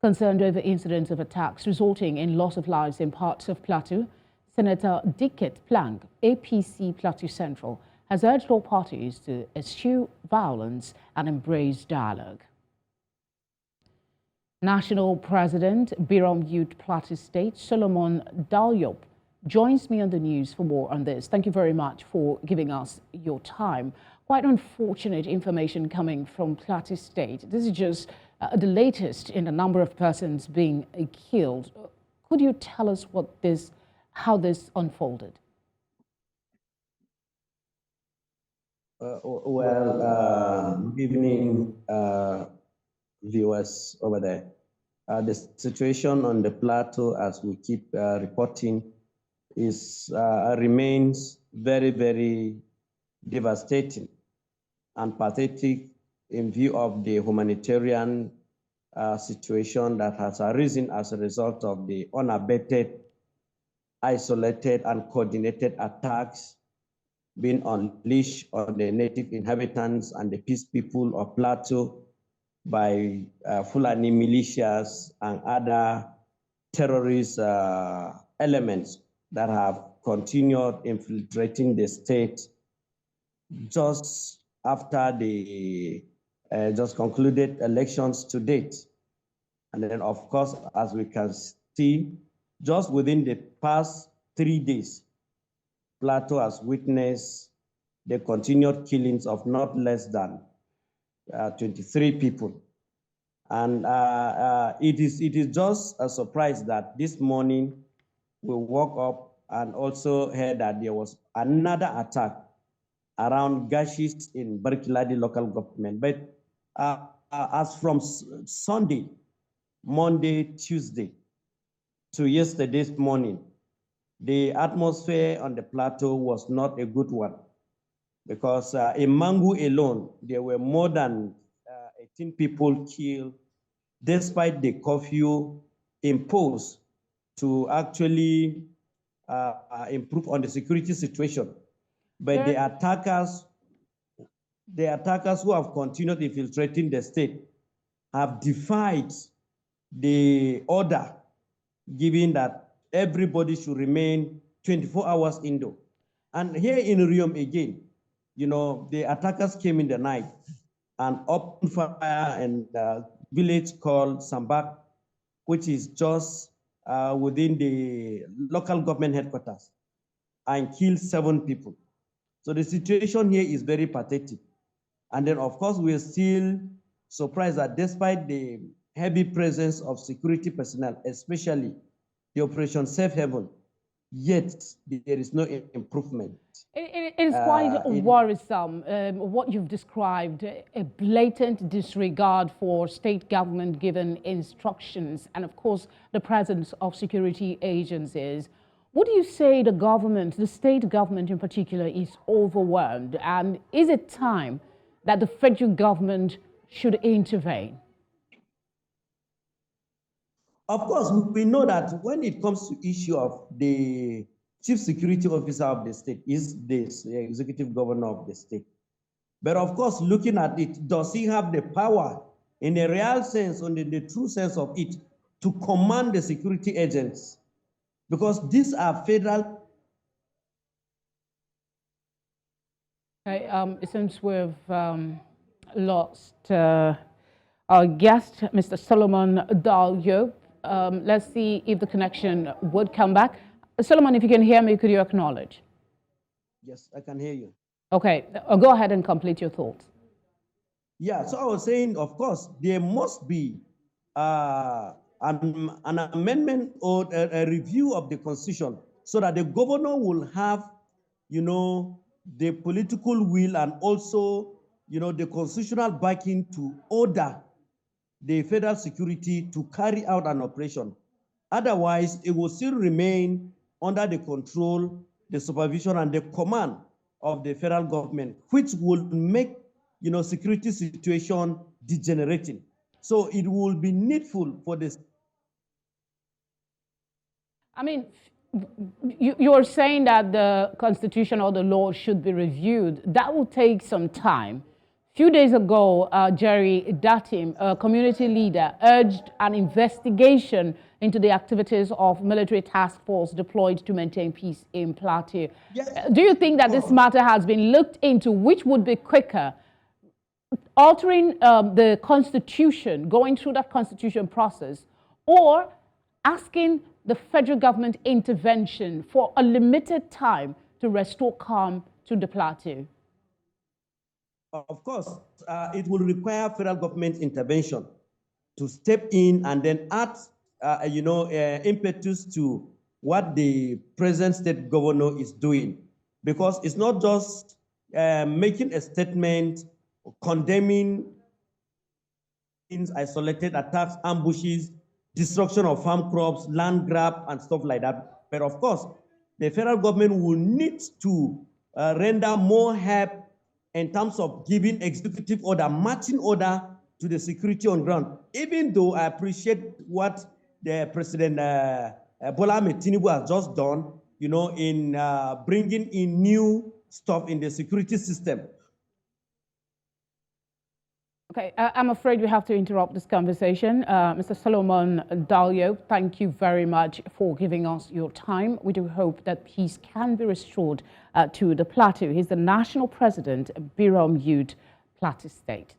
Concerned over incidents of attacks resulting in loss of lives in parts of Plateau, Senator Diket Plang, APC Plateau Central, has urged all parties to eschew violence and embrace dialogue. National President Birom Youth Plateau State, Solomon Dalyop, joins me on the news for more on this. Thank you very much for giving us your time. Quite unfortunate information coming from Plateau State. This is just the latest in the number of persons being killed. Could you tell us how this unfolded? Good evening, viewers over there. The situation on the plateau, as we keep reporting, remains very, very devastating and pathetic in view of the humanitarian situation that has arisen as a result of the unabated, isolated, and coordinated attacks being unleashed on the native inhabitants and the peace people of Plateau by Fulani militias and other terrorist elements that have continued infiltrating the state just after the just concluded elections to date. And then, of course, as we can see, just within the past 3 days, Plateau has witnessed the continued killings of not less than 23 people. And it is just a surprise that this morning we woke up and also heard that there was another attack around Gashis in Barkiladi local government. But as from Sunday, Monday, Tuesday to yesterday's morning, the atmosphere on the plateau was not a good one, because in Mangu alone, there were more than 18 people killed, despite the curfew imposed to actually improve on the security situation. But the attackers who have continued infiltrating the state have defied the order given that everybody should remain 24 hours indoor. And here in Riom again, you know, the attackers came in the night and opened fire in the village called Sambak, which is just within the local government headquarters, and killed 7 people. So the situation here is very pathetic. And then, of course, we're still surprised that despite the heavy presence of security personnel, especially the Operation Safe Haven, yet there is no improvement. It is quite worrisome, what you've described, a blatant disregard for state government given instructions and, of course, the presence of security agencies. What do you say the government, the state government in particular, is overwhelmed? And is it time that the federal government should intervene? Of course, we know that when it comes to issue of the chief security officer of the state is the executive governor of the state. But of course, looking at it, does he have the power in a real sense, or in the true sense of it, to command the security agents? Because these are federal. Okay, since we've lost our guest, Mr. Solomon Dalyop, let's see if the connection would come back. Solomon, if you can hear me, could you acknowledge? Yes, I can hear you. Okay, go ahead and complete your thoughts. Yeah, so I was saying, of course, there must be an amendment or a review of the Constitution so that the governor will have, you know, the political will and also, you know, the constitutional backing to order the federal security to carry out an operation. Otherwise, it will still remain under the control, the supervision, and the command of the federal government, which will make, you know, security situation degenerating. So it will be needful for this. I mean, you're saying that the constitution or the law should be reviewed. That will take some time. few days ago, Jerry Datim, a community leader, urged an investigation into the activities of military task force deployed to maintain peace in Plateau. Yes. Do you think that this matter has been looked into, which would be quicker, altering the constitution, going through that constitution process, or asking the federal government intervention for a limited time to restore calm to the Plateau? Of course, it will require federal government intervention to step in and then add, impetus to what the present state governor is doing. Because it's not just making a statement condemning isolated attacks, ambushes, destruction of farm crops, land grab, and stuff like that. But of course, the federal government will need to render more help in terms of giving executive order, marching order to the security on ground. Even though I appreciate what the President Bola Ahmed Tinubu has just done, in bringing in new stuff in the security system. Okay, I'm afraid we have to interrupt this conversation. Mr. Solomon Dalyop, thank you very much for giving us your time. We do hope that peace can be restored to the Plateau. He's the national president of Birom Youth, Plateau State.